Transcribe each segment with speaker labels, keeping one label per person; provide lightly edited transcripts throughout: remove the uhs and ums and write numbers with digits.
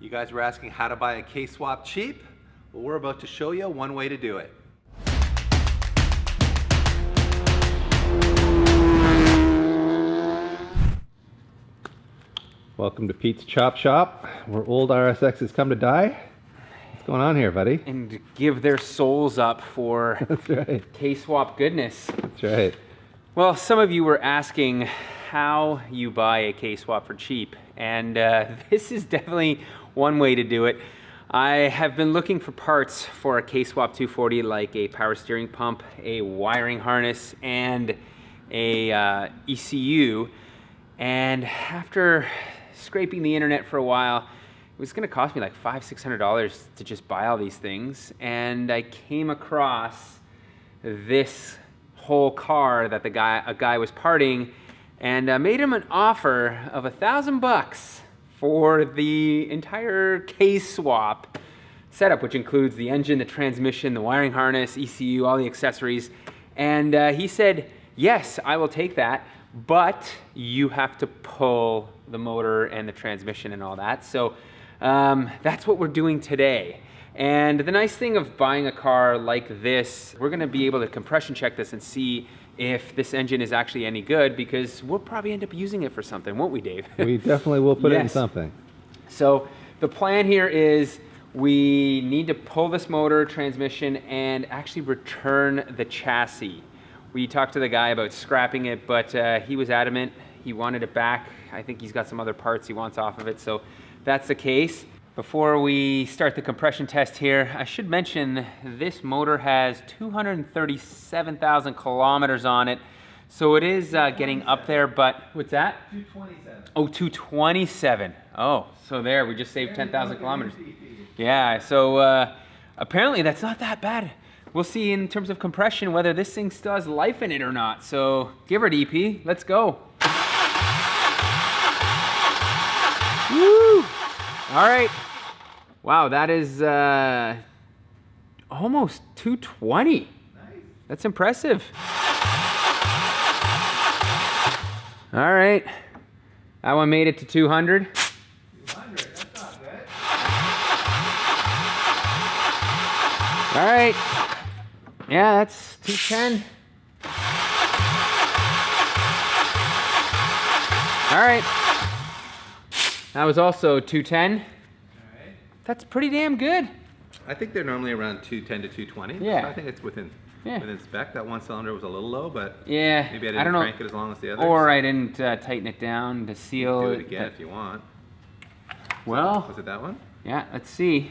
Speaker 1: You guys were asking how to buy a K-Swap cheap? Well, we're about to show you one way to do it. Welcome to Pete's Chop Shop, where old RSXs come to die. What's going on here, buddy?
Speaker 2: And to give their souls up for
Speaker 1: That's right.
Speaker 2: K-Swap goodness.
Speaker 1: That's right.
Speaker 2: Well, some of you were asking how you buy a K-Swap for cheap, and this is definitely one way to do it. I have been looking for parts for a K-Swap 240, like a power steering pump, a wiring harness, and a ECU. And after scraping the internet for a while, it was going to cost me like $500–600 to just buy all these things. And I came across this whole car that a guy was parting, and made him an offer of $1,000 for the entire K-Swap setup, which includes the engine, the transmission, the wiring harness, ECU, all the accessories. And he said, yes, I will take that, but you have to pull the motor and the transmission and all that. So that's what we're doing today. And the nice thing of buying a car like this, we're gonna be able to compression check this and see if this engine is actually any good, because we'll probably end up using it for something, won't we, Dave?
Speaker 1: We definitely will put it in something.
Speaker 2: So the plan here is we need to pull this motor, transmission, and actually return the chassis. We talked to the guy about scrapping it, but he was adamant. He wanted it back. I think he's got some other parts he wants off of it, so that's the case. Before we start the compression test here, I should mention this motor has 237,000 kilometers on it. So it is getting up there, but what's that?
Speaker 1: 227.
Speaker 2: Oh, 227. Oh, so there, we just saved 10,000 kilometers. Yeah, so apparently that's not that bad. We'll see in terms of compression whether this thing still has life in it or not. So give her DP, let's go. Woo! All right. Wow, that is almost 220. Nice. That's impressive. All right. That one made it to 200.
Speaker 1: 200, that's not good.
Speaker 2: All right. Yeah, that's 210. All right. That was also 210. All right. That's pretty damn good.
Speaker 1: I think they're normally around 210 to 220.
Speaker 2: Yeah.
Speaker 1: So I think it's within spec. That one cylinder was a little low, but
Speaker 2: yeah,
Speaker 1: maybe I didn't crank it as long as the others.
Speaker 2: Or I didn't tighten it down to seal.
Speaker 1: Do it again if you want.
Speaker 2: Well,
Speaker 1: was it that one?
Speaker 2: Yeah, let's see.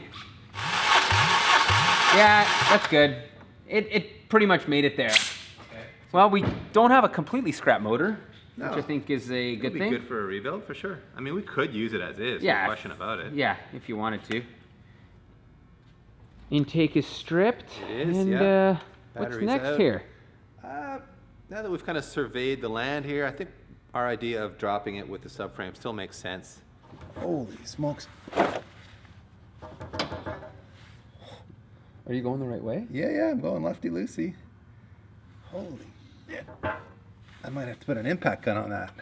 Speaker 2: Yeah, that's good. It pretty much made it there. Okay. Well, we don't have a completely scrap motor, which I think is a good thing.
Speaker 1: It would be good for a rebuild, for sure. I mean, we could use it as is, no question about it.
Speaker 2: Yeah, if you wanted to. Intake is stripped.
Speaker 1: It is,
Speaker 2: and,
Speaker 1: yeah.
Speaker 2: What's next here?
Speaker 1: Now that we've kind of surveyed the land here, I think our idea of dropping it with the subframe still makes sense. Holy smokes.
Speaker 2: Are you going the right way?
Speaker 1: Yeah, I'm going lefty-loosey. Holy shit. I might have to put an impact gun on that.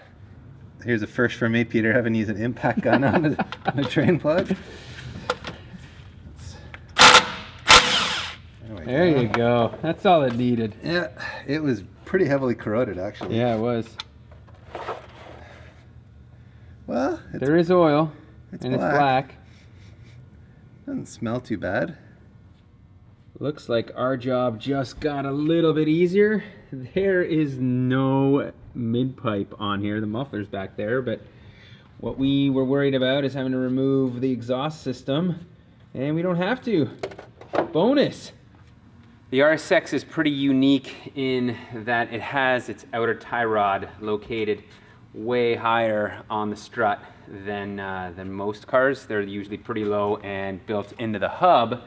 Speaker 1: Here's a first for me, Peter, having used an impact gun on a drain plug.
Speaker 2: There you go. That's all it needed.
Speaker 1: Yeah, it was pretty heavily corroded, actually.
Speaker 2: Yeah, it was.
Speaker 1: Well,
Speaker 2: there is oil, and it's black.
Speaker 1: Doesn't smell too bad.
Speaker 2: Looks like our job just got a little bit easier. There is no mid-pipe on here. The muffler's back there, but what we were worried about is having to remove the exhaust system, and we don't have to. Bonus! The RSX is pretty unique in that it has its outer tie rod located way higher on the strut than most cars. They're usually pretty low and built into the hub.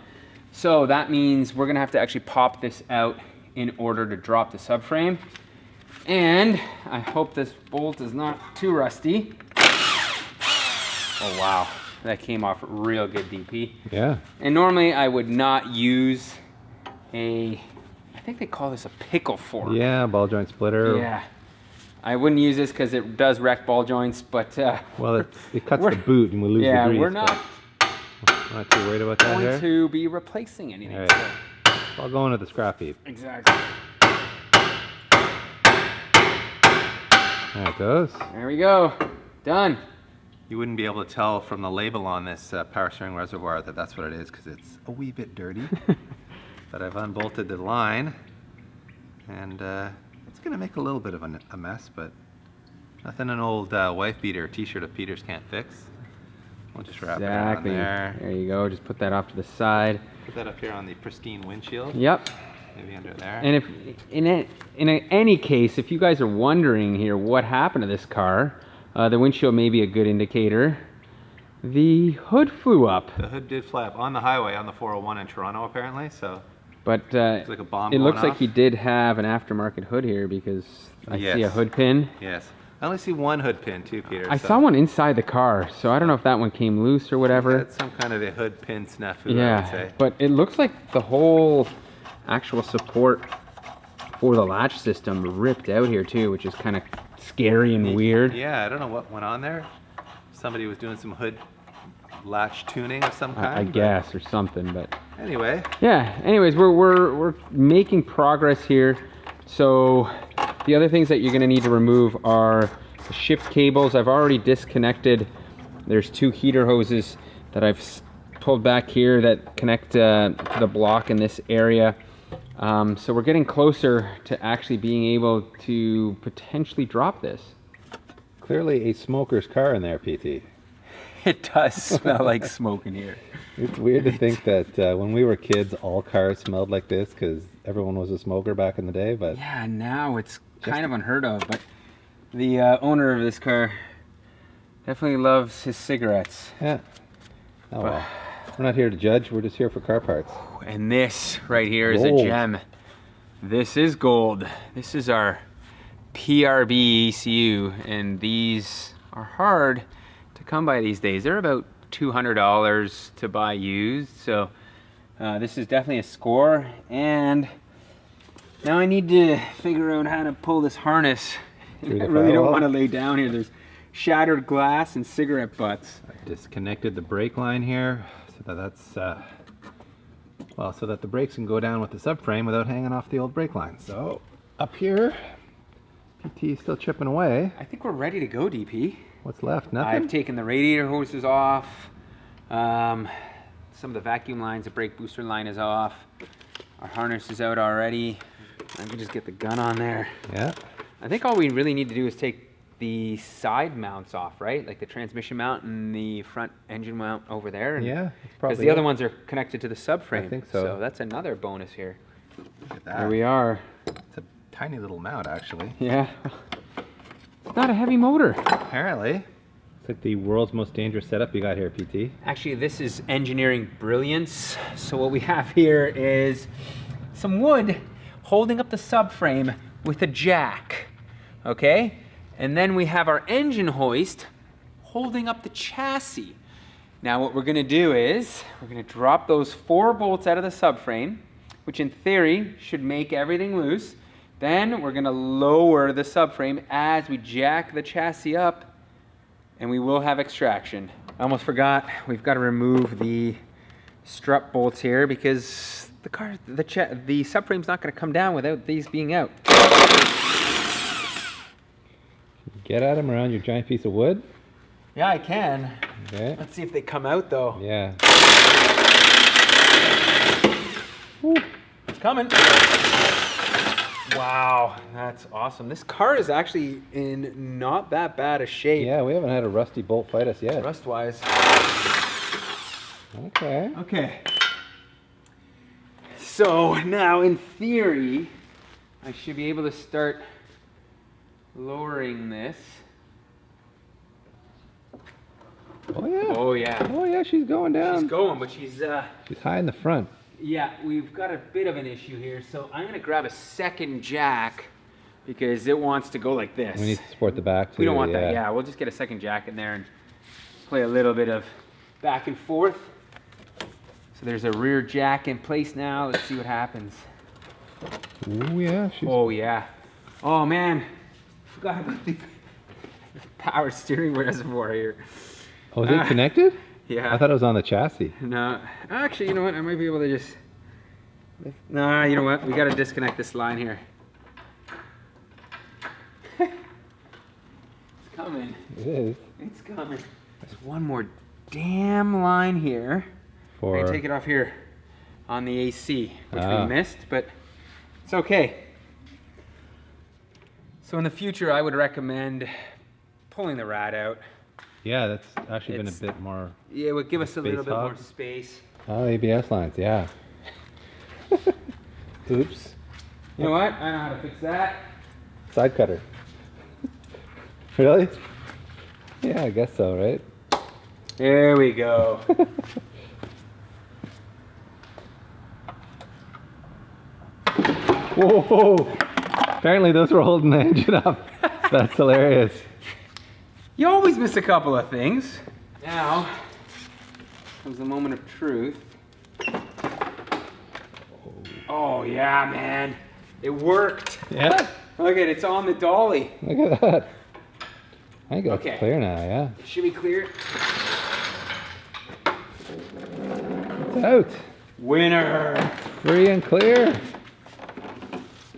Speaker 2: So that means we're gonna have to actually pop this out in order to drop the subframe. And I hope this bolt is not too rusty. Oh wow, that came off real good, DP.
Speaker 1: Yeah.
Speaker 2: And normally I would not use I think they call this a pickle fork.
Speaker 1: Yeah, ball joint splitter.
Speaker 2: Yeah. I wouldn't use this because it does wreck ball joints, but
Speaker 1: well, it cuts the boot and we lose the grease.
Speaker 2: Yeah, we're not
Speaker 1: I'm not too worried about that
Speaker 2: going
Speaker 1: here.
Speaker 2: to be replacing anything.
Speaker 1: All right.
Speaker 2: So.
Speaker 1: I'll go into the scrap heap.
Speaker 2: Exactly.
Speaker 1: There it goes.
Speaker 2: There we go. Done.
Speaker 1: You wouldn't be able to tell from the label on this power steering reservoir that that's what it is because it's a wee bit dirty. But I've unbolted the line, and it's going to make a little bit of a mess, but nothing an old wife beater or t-shirt of Peter's can't fix. We'll just wrap it around there.
Speaker 2: There you go. Just put that off to the side.
Speaker 1: Put that up here on the pristine windshield.
Speaker 2: Yep.
Speaker 1: Maybe under there.
Speaker 2: And if in any case, if you guys are wondering here what happened to this car, the windshield may be a good indicator. The hood flew up.
Speaker 1: The hood did fly up on the highway on the 401 in Toronto apparently, so.
Speaker 2: But
Speaker 1: it's like a bomb
Speaker 2: it looks
Speaker 1: going
Speaker 2: like he did have an aftermarket hood here because I
Speaker 1: Yes.
Speaker 2: see a hood pin.
Speaker 1: Yes. I only see one hood pin too, Peter.
Speaker 2: I saw one inside the car, so I don't know if that one came loose or whatever.
Speaker 1: That's some kind of a hood pin snafu, I would
Speaker 2: Yeah,
Speaker 1: say.
Speaker 2: but it looks like the whole actual support for the latch system ripped out here too, which is kind of scary and weird.
Speaker 1: Yeah, I don't know what went on there. Somebody was doing some hood latch tuning of some kind.
Speaker 2: I guess, or something, but
Speaker 1: anyway.
Speaker 2: Yeah, anyways, we're making progress here. So the other things that you're gonna need to remove are the shift cables. I've already disconnected. There's 2 heater hoses that I've pulled back here that connect to the block in this area. So we're getting closer to actually being able to potentially drop this.
Speaker 1: Clearly a smoker's car in there, PT.
Speaker 2: It does smell like smoke in here.
Speaker 1: It's weird to think that when we were kids, all cars smelled like this because everyone was a smoker back in the day, but...
Speaker 2: Yeah, now it's kind of unheard of, but the owner of this car definitely loves his cigarettes.
Speaker 1: Yeah. Oh well. We're not here to judge, we're just here for car parts.
Speaker 2: And this right here is
Speaker 1: Gold.
Speaker 2: a gem. This is gold. This is our PRB ECU, and these are hard to come by these days. They're about $200 to buy used, so this is definitely a score. And now I need to figure out how to pull this harness. I really don't want to lay down here. There's shattered glass and cigarette butts.
Speaker 1: I disconnected the brake line here so that that's so that the brakes can go down with the subframe without hanging off the old brake line. So up here, PT is still chipping away.
Speaker 2: I think we're ready to go, DP.
Speaker 1: What's left? Nothing?
Speaker 2: I've taken the radiator hoses off. Some of the vacuum lines, the brake booster line is off. Our harness is out already. I can just get the gun on there.
Speaker 1: Yeah.
Speaker 2: I think all we really need to do is take the side mounts off, right? Like the transmission mount and the front engine mount over there. And
Speaker 1: yeah,
Speaker 2: because the other ones are connected to the subframe.
Speaker 1: I think so.
Speaker 2: So that's another bonus here.
Speaker 1: Look at that.
Speaker 2: There we are.
Speaker 1: It's a tiny little mount, actually.
Speaker 2: Yeah. It's not a heavy motor.
Speaker 1: Apparently. It's like the world's most dangerous setup you got here, PT.
Speaker 2: Actually, this is engineering brilliance. So what we have here is some wood holding up the subframe with a jack, okay? And then we have our engine hoist holding up the chassis. Now what we're gonna do is, we're gonna drop those 4 bolts out of the subframe, which in theory should make everything loose. Then we're gonna lower the subframe as we jack the chassis up, and we will have extraction. I almost forgot, we've got to remove the strut bolts here because the subframe's not going to come down without these being out.
Speaker 1: Get at them around your giant piece of wood.
Speaker 2: Yeah, I can.
Speaker 1: Okay.
Speaker 2: Let's see if they come out though.
Speaker 1: Yeah.
Speaker 2: Woo. It's coming. Wow, that's awesome. This car is actually in not that bad a shape.
Speaker 1: Yeah, we haven't had a rusty bolt fight us yet.
Speaker 2: Rust-wise.
Speaker 1: Okay.
Speaker 2: Okay. So now, in theory, I should be able to start lowering this.
Speaker 1: Oh yeah.
Speaker 2: Oh yeah.
Speaker 1: Oh yeah, she's going down.
Speaker 2: She's going, but she's
Speaker 1: high in the front.
Speaker 2: yeah, we've got a bit of an issue here. So I'm gonna grab a second jack because it wants to go like this.
Speaker 1: We need to support the back too.
Speaker 2: We don't want that. Yeah, we'll just get a second jack in there and play a little bit of back and forth. So there's a rear jack in place now. Let's see what happens.
Speaker 1: Oh yeah.
Speaker 2: Oh yeah. Oh man, forgot about the power steering reservoir here.
Speaker 1: Oh, is it connected?
Speaker 2: Yeah.
Speaker 1: I thought it was on the chassis.
Speaker 2: No, actually, you know what? I might be able to just. Nah, you know what? We got to disconnect this line here. It's coming.
Speaker 1: It is.
Speaker 2: It's coming. There's one more damn line here. I can take it off here on the AC, which we missed, but it's okay. So in the future, I would recommend pulling the rad out.
Speaker 1: Yeah, that's actually been a bit more.
Speaker 2: Yeah, it would give us a little bit more
Speaker 1: hog.
Speaker 2: space.
Speaker 1: Oh, ABS lines, yeah. Oops.
Speaker 2: You know what? I know how to fix that.
Speaker 1: Side cutter. Really? Yeah, I guess so, right?
Speaker 2: There we go.
Speaker 1: Whoa! Apparently those were holding the engine up. That's hilarious.
Speaker 2: You always miss a couple of things. Now comes the moment of truth. Oh yeah, man. It worked.
Speaker 1: Yeah?
Speaker 2: Look at it, it's on the dolly.
Speaker 1: Look at that. I think that's
Speaker 2: Okay.
Speaker 1: clear now, yeah.
Speaker 2: It should be clear.
Speaker 1: It's out.
Speaker 2: Winner.
Speaker 1: Free and clear.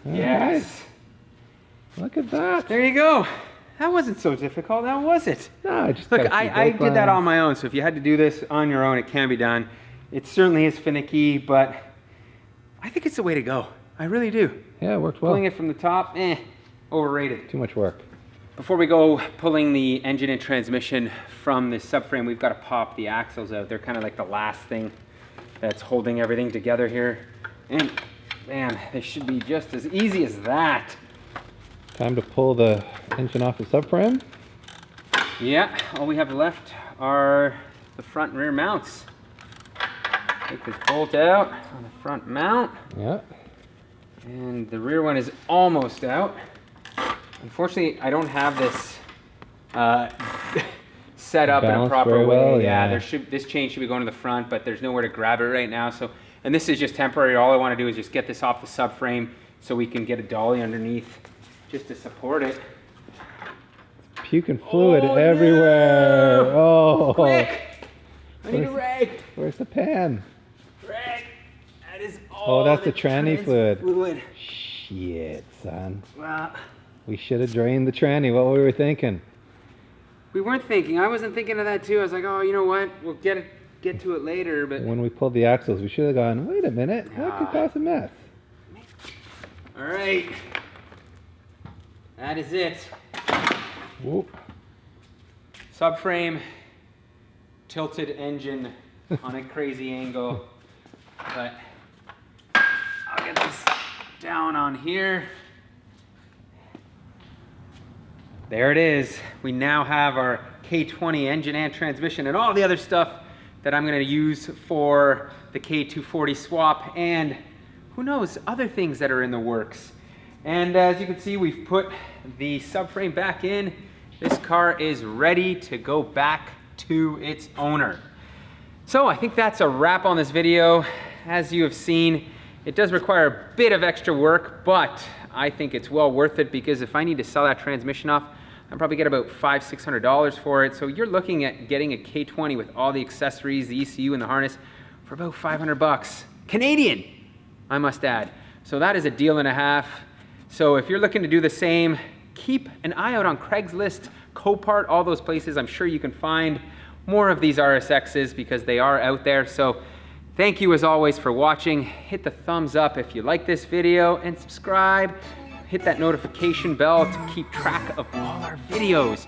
Speaker 1: All
Speaker 2: Yes.
Speaker 1: right. Look at that.
Speaker 2: There you go. That wasn't so difficult, now was it?
Speaker 1: No, I just
Speaker 2: Look,
Speaker 1: got a few
Speaker 2: I
Speaker 1: brake
Speaker 2: did that
Speaker 1: lines.
Speaker 2: on my own, so if you had to do this on your own, it can be done. It certainly is finicky, but I think it's the way to go. I really do.
Speaker 1: Yeah, it worked well.
Speaker 2: Pulling it from the top, overrated.
Speaker 1: Too much work.
Speaker 2: Before we go pulling the engine and transmission from the subframe, we've got to pop the axles out. They're kind of like the last thing that's holding everything together here. And man, they should be just as easy as that.
Speaker 1: Time to pull the engine off the subframe.
Speaker 2: Yeah, all we have left are the front and rear mounts. Take this bolt out on the front mount.
Speaker 1: Yeah.
Speaker 2: And the rear one is almost out. Unfortunately, I don't have this set up in a
Speaker 1: Balanced
Speaker 2: proper
Speaker 1: very
Speaker 2: way.
Speaker 1: well,
Speaker 2: Yeah,
Speaker 1: yeah.
Speaker 2: this chain should be going to the front, but there's nowhere to grab it right now. So, and this is just temporary. All I want to do is just get this off the subframe so we can get a dolly underneath just to support it.
Speaker 1: Puking fluid
Speaker 2: Oh,
Speaker 1: everywhere.
Speaker 2: no.
Speaker 1: Oh.
Speaker 2: Quick! I need a rag.
Speaker 1: Where's the pan?
Speaker 2: Rag. That is all.
Speaker 1: Oh, that's
Speaker 2: the
Speaker 1: the tranny
Speaker 2: trans
Speaker 1: fluid. Shit, son.
Speaker 2: Well,
Speaker 1: We should have drained the tranny. What were we thinking?
Speaker 2: we weren't thinking. I wasn't thinking of that too. I was like, oh, you know what? We'll get to it later. But
Speaker 1: When we pulled the axles, we should have gone, wait a minute, that could cause a mess.
Speaker 2: all right, that is it.
Speaker 1: Whoop.
Speaker 2: Subframe, tilted engine on a crazy angle, but I'll get this down on here. There it is. We now have our K20 engine and transmission and all the other stuff that I'm going to use for the K240 swap and who knows, other things that are in the works. And as you can see, we've put the subframe back in. This car is ready to go back to its owner. So I think that's a wrap on this video. As you have seen, it does require a bit of extra work, but I think it's well worth it because if I need to sell that transmission off, I'll probably get about $500-600 for it. So you're looking at getting a K20 with all the accessories, the ECU and the harness for about $500 Canadian, I must add. So that is a deal and a half. So if you're looking to do the same, keep an eye out on Craigslist, Copart, all those places. I'm sure you can find more of these RSXs because they are out there. So thank you as always for watching. Hit the thumbs up if you like this video and subscribe. Hit that notification bell to keep track of all our videos.